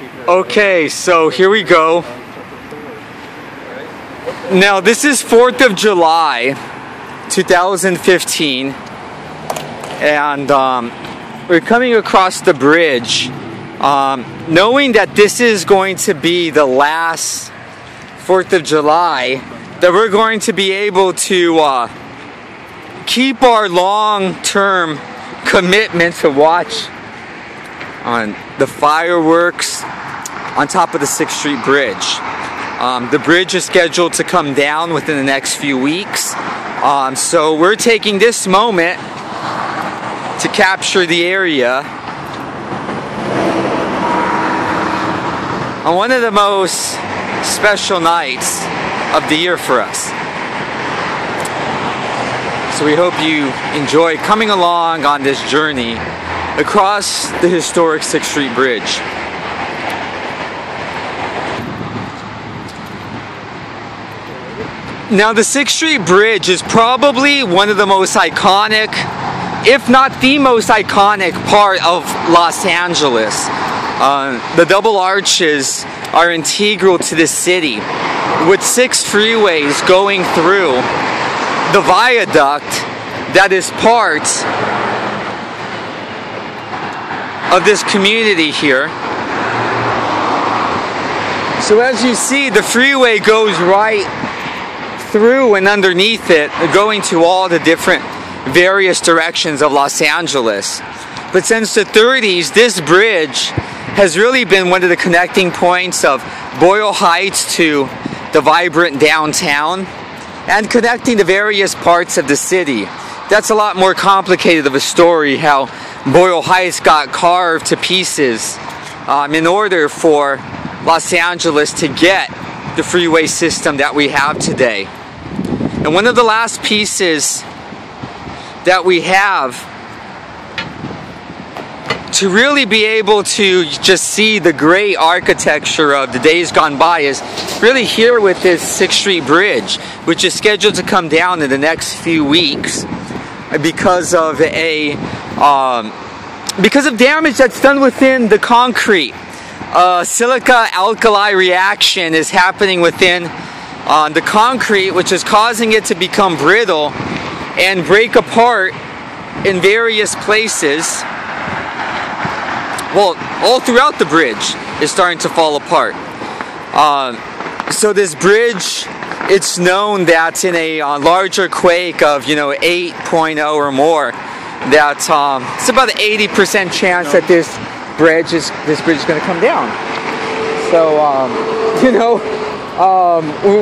Okay, so here we go. Now this is 4th of July 2015 and we're coming across the bridge knowing that this is going to be the last 4th of July, that we're going to be able to keep our long-term commitment to watch on the fireworks on top of the 6th Street Bridge. The bridge is scheduled to come down within the next few weeks, so we're taking this moment to capture the area on one of the most special nights of the year for us. So we hope you enjoy coming along on this journey across the historic 6th Street Bridge. Now the 6th Street Bridge is probably one of the most iconic, if not the most iconic part of Los Angeles. The double arches are integral to the city, with 6 freeways going through the viaduct that is part of this community here. So as you see, the freeway goes right through and underneath it, going to all the different various directions of Los Angeles. But since the 30s, this bridge has really been one of the connecting points of Boyle Heights to the vibrant downtown and connecting the various parts of the city. That's a lot more complicated of a story, how Boyle Heights got carved to pieces in order for Los Angeles to get the freeway system that we have today. And one of the last pieces that we have to really be able to just see the great architecture of the days gone by is really here with this 6th Street Bridge, which is scheduled to come down in the next few weeks because of damage that's done within the concrete. Silica alkali reaction is happening within the concrete, which is causing it to become brittle and break apart in various places. Well, all throughout the bridge is starting to fall apart. So this bridge, it's known that in a larger quake of 8.0 or more, that it's about an 80% chance that this bridge is going to come down. So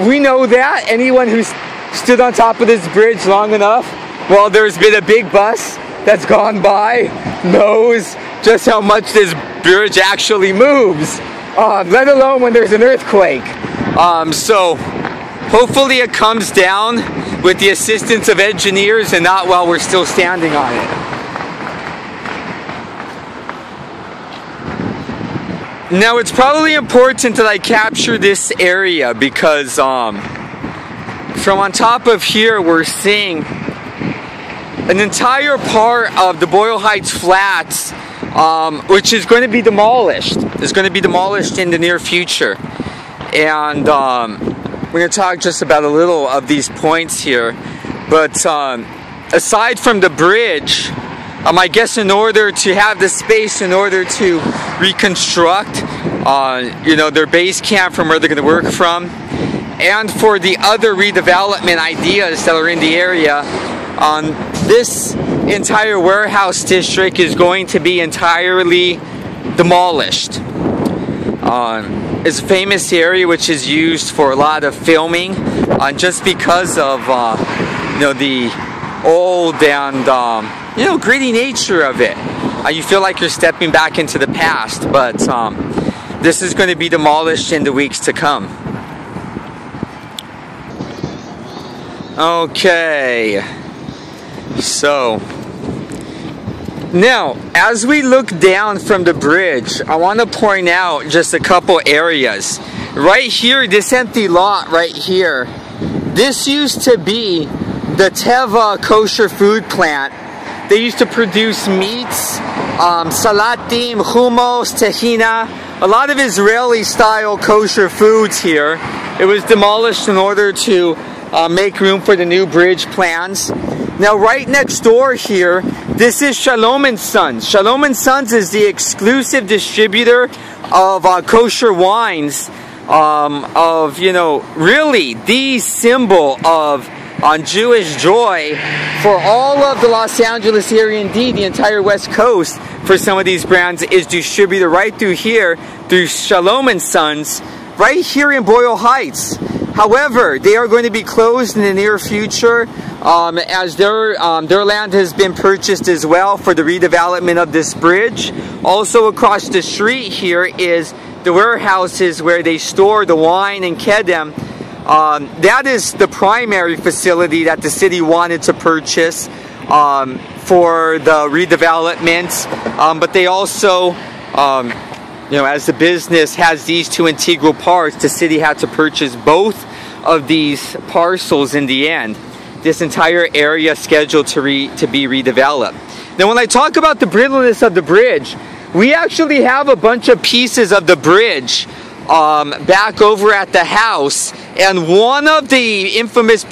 we know that anyone who's stood on top of this bridge long enough, while there's been a big bus that's gone by, knows just how much this bridge actually moves, let alone when there's an earthquake. So hopefully it comes down with the assistance of engineers and not while we're still standing on it. Now it's probably important that I capture this area because from on top of here we're seeing an entire part of the Boyle Heights Flats, which is going to be demolished. It's going to be demolished in the near future. And we're going to talk just about a little of these points here. But aside from the bridge, I guess in order to have the space, in order to reconstruct their base camp from where they're going to work from, and for the other redevelopment ideas that are in the area, this entire warehouse district is going to be entirely demolished. It's a famous area which is used for a lot of filming, just because of the old and gritty nature of it. You feel like you're stepping back into the past, but this is going to be demolished in the weeks to come. Okay, so now as we look down from the bridge, I want to point out just a couple areas. Right here, this empty lot right here, this used to be the Teva kosher food plant. They used to produce meats, salatim, hummus, tahina, a lot of Israeli-style kosher foods here. It was demolished in order to make room for the new bridge plans. Now, right next door here, this is Shalom & Sons. Shalom & Sons is the exclusive distributor of kosher wines, of, you know, really the symbol of Jewish joy for all of the Los Angeles area, indeed the entire West Coast. For some of these brands is distributed right through here, through Shalom & Sons, right here in Boyle Heights. However, they are going to be closed in the near future as their land has been purchased as well for the redevelopment of this bridge. Also across the street here is the warehouses where they store the wine and kedem. That is the primary facility that the city wanted to purchase for the redevelopment. But they also, you know, as the business has these two integral parts, the city had to purchase both of these parcels in the end. This entire area scheduled to be redeveloped. Now, when I talk about the brittleness of the bridge, we actually have a bunch of pieces of the bridge back over at the house, and one of the infamous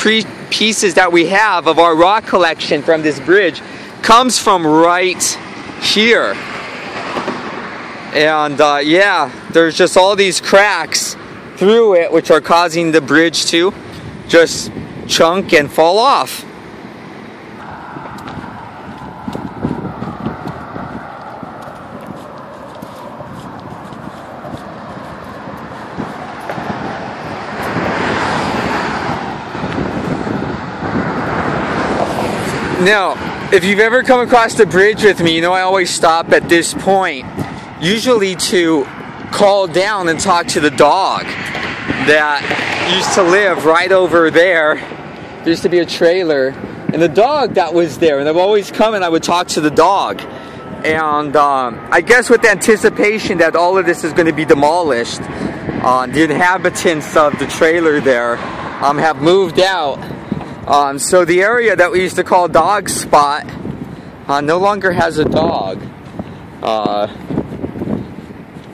pieces that we have of our rock collection from this bridge comes from right here. And yeah, there's just all these cracks through it which are causing the bridge to just chunk and fall off. Now, if you've ever come across the bridge with me, you know I always stop at this point, usually to call down and talk to the dog that used to live right over there. There used to be a trailer, and the dog that was there, and I've always come and I would talk to the dog. And I guess with the anticipation that all of this is going to be demolished, the inhabitants of the trailer there have moved out. So the area that we used to call Dog Spot no longer has a dog.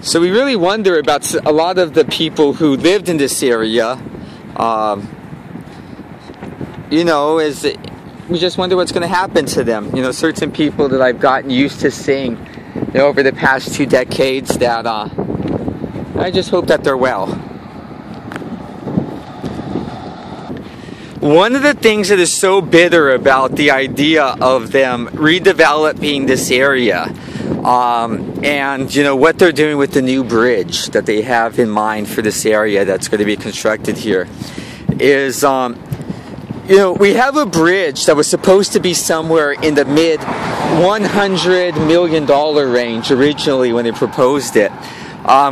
So we really wonder about a lot of the people who lived in this area. You know, we just wonder what's going to happen to them. You know, certain people that I've gotten used to seeing, you know, over the past 2 decades, that I just hope that they're well. One of the things that is so bitter about the idea of them redeveloping this area, and you know what they're doing with the new bridge that they have in mind for this area that's going to be constructed here, is you know, we have a bridge that was supposed to be somewhere in the mid $100 million range originally when they proposed it,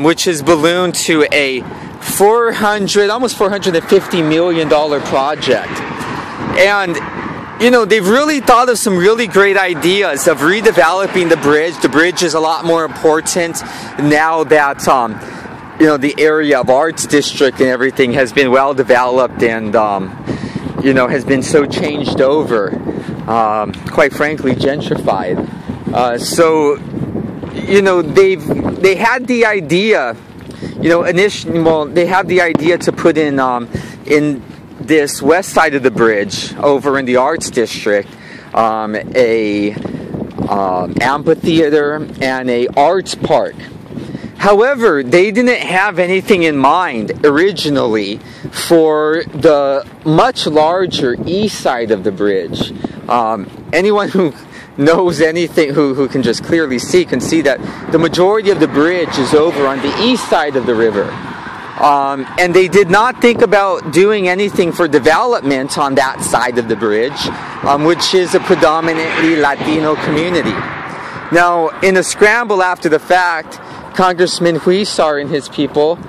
which is ballooned to a almost $450 million project. And you know, they've really thought of some really great ideas of redeveloping the bridge. The bridge is a lot more important now that you know, the area of Arts District and everything has been well developed and you know, has been so changed over, quite frankly gentrified. So you know, they had the idea, you know, they have the idea to put in this west side of the bridge over in the Arts District a amphitheater and a arts park. However, they didn't have anything in mind originally for the much larger east side of the bridge. Anyone who knows anything, who can just clearly see, can see that the majority of the bridge is over on the east side of the river. And they did not think about doing anything for development on that side of the bridge, which is a predominantly Latino community. Now, in a scramble after the fact, Congressman Huizar and his people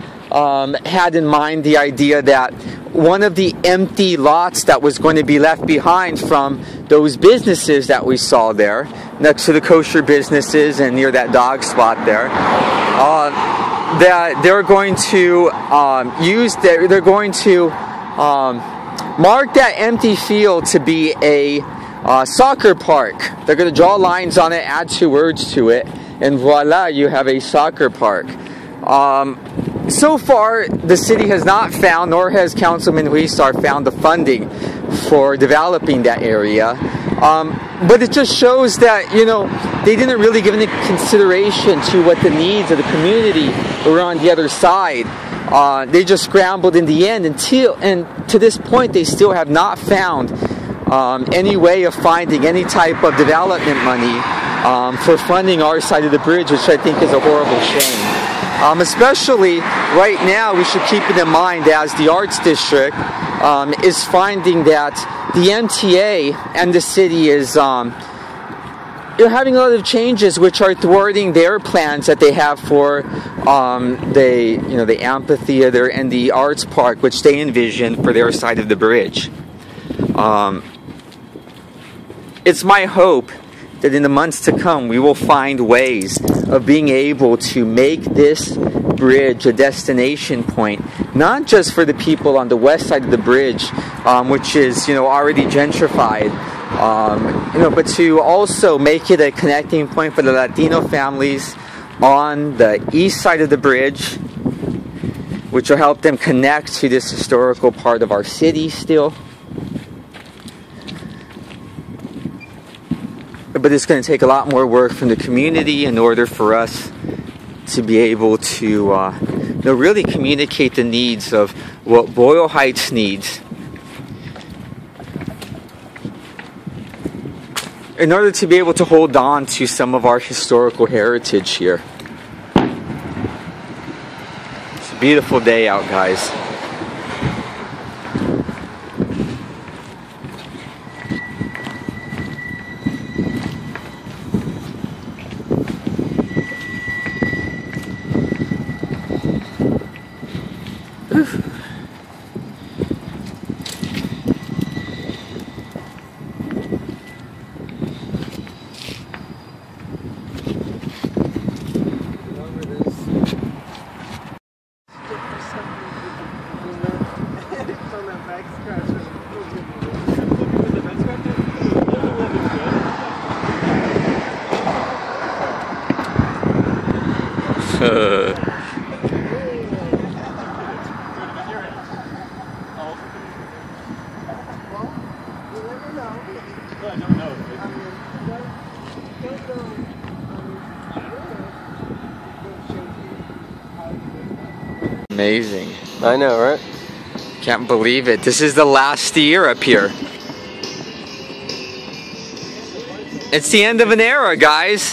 had in mind the idea that one of the empty lots that was going to be left behind from those businesses that we saw there, next to the kosher businesses and near that dog spot there, that they're going to mark that empty field to be a soccer park. They're going to draw lines on it, add 2 words to it, and voila, you have a soccer park. So far, the city has not found, nor has Councilman Huizar found the funding for developing that area. But it just shows that, you know, they didn't really give any consideration to what the needs of the community were on the other side. They just scrambled in the end and to this point, they still have not found any way of finding any type of development money for funding our side of the bridge, which I think is a horrible shame. Especially right now, we should keep it in mind as the Arts District is finding that the MTA and the city is they're having a lot of changes which are thwarting their plans that they have for the amphitheater and the arts park, which they envision for their side of the bridge. It's my hope that in the months to come we will find ways of being able to make this bridge a destination point, not just for the people on the west side of the bridge, which is, you know, already gentrified, but to also make it a connecting point for the Latino families on the east side of the bridge, which will help them connect to this historical part of our city still. But it's going to take a lot more work from the community in order for us to be able to really communicate the needs of what Boyle Heights needs in order to be able to hold on to some of our historical heritage here. It's a beautiful day out, guys. Amazing. I know, right? Can't believe it. This is the last year up here. It's the end of an era, guys.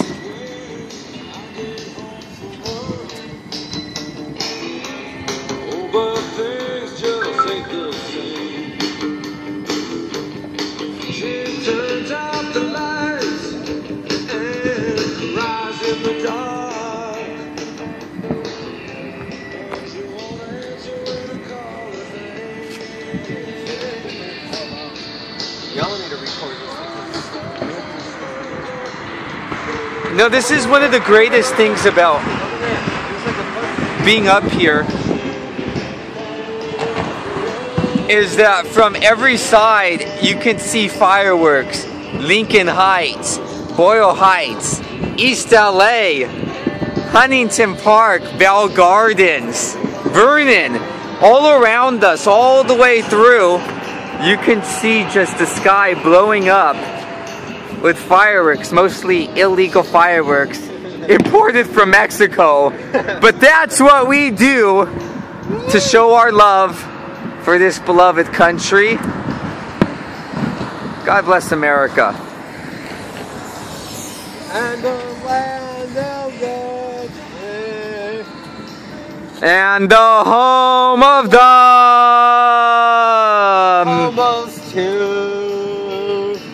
No, this is one of the greatest things about being up here, is that from every side you can see fireworks. Lincoln Heights, Boyle Heights, East LA, Huntington Park, Bell Gardens, Vernon, all around us, all the way through. You can see just the sky blowing up with fireworks, mostly illegal fireworks imported from Mexico. But that's what we do to show our love for this beloved country. God bless America. And the land of the free. And the home of the Almost two.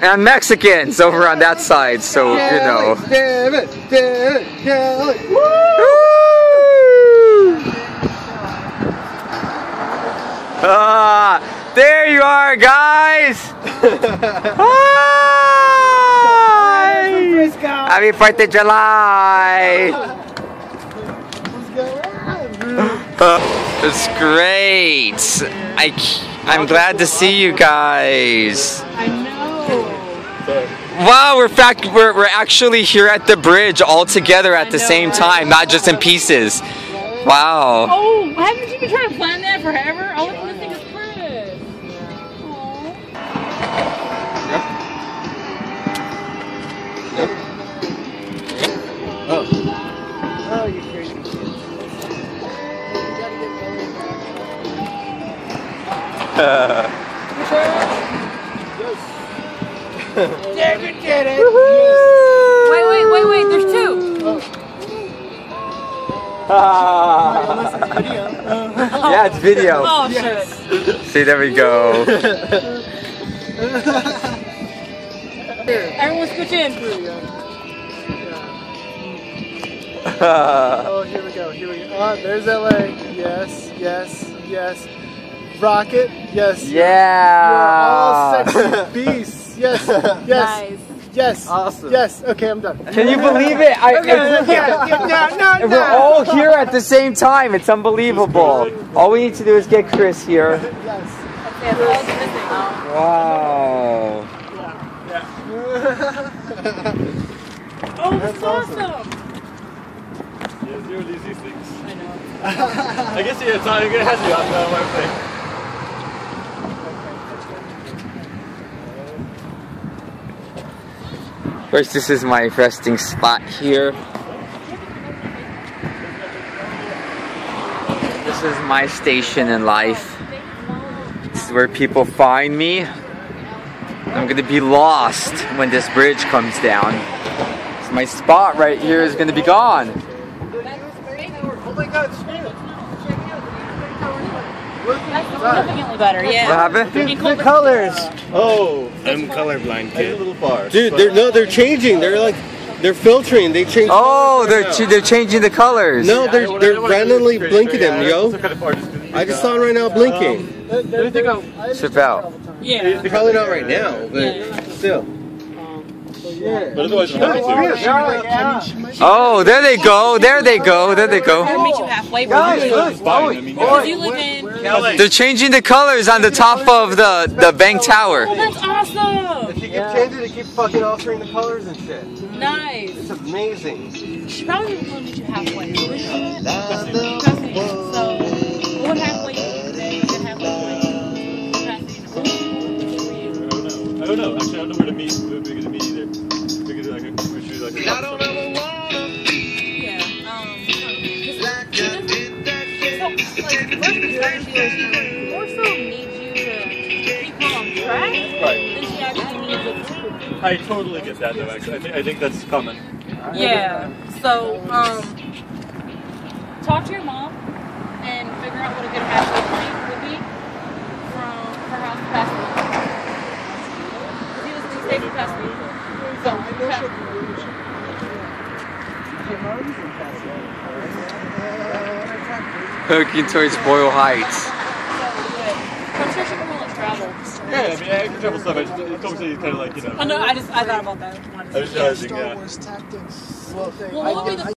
And Mexicans over on that side, so you know. Damn it, damn it, damn it. Woo! There you are, guys! Hi! Happy 4th of July! It's great! I'm glad to see you guys. I know. Wow, we're actually here at the bridge all together at the same time, not just in pieces. Wow. Oh, haven't you been trying to plan that forever? All of this thing is Chris. Oh, you crazy kids. You gotta get David did it! Wait, there's two. Yeah, it's video. Oh, shit. See, there we go. Everyone scooch in. Oh, here we go. Oh, there's LA. Yes. Rocket. Yes. Yeah. You're all sexy beasts. Yes. Nice. Yes. Awesome. Yes. Okay, I'm done. Can you believe it? No. We're all here at the same time. It's unbelievable. All we need to do is get Chris here. Yes. Wow. Oh, that's awesome. Yeah, zero these things. I know. I guess it's not going to have to be on the website. Of course, this is my resting spot here. This is my station in life. This is where people find me. I'm gonna be lost when this bridge comes down. So my spot right here is gonna be gone. Oh my God, That's significantly better, yeah. What happened? the colors. Oh, I'm colorblind, kid. A little far. Dude, they're changing. They're filtering. They change. Oh, they're changing the colors. No, they're randomly blinking them, yo. I just saw it right now blinking. Strip out. Yeah. Probably not right now, but still. But otherwise, Oh, there they go. There they go. There they go. I'll meet you halfway. Because You live in... They're changing the colors on the top of the bank tower. Oh, that's awesome. If you can change it, to keep fucking altering the colors and shit. Nice. It's amazing. She probably will meet you halfway. So, what halfway you today? You halfway point. I don't know. Actually, I don't know where to meet. We're going to meet either. We could do like a I don't know. Yeah. More so needs you to keep on track Right. than she actually needs it. I totally get that though. Actually, I think that's common. Yeah. So, talk to your mom and figure out what a good halfway point would be from her house to past week. He was going to stay for past week. So, Looking towards Boyle Heights. I'm sure she can really travel. Yeah, I mean, I can travel stuff. It's obviously kind of like, you know. I know, I thought about that. I was realizing, yeah. Tactics. Well, what would be the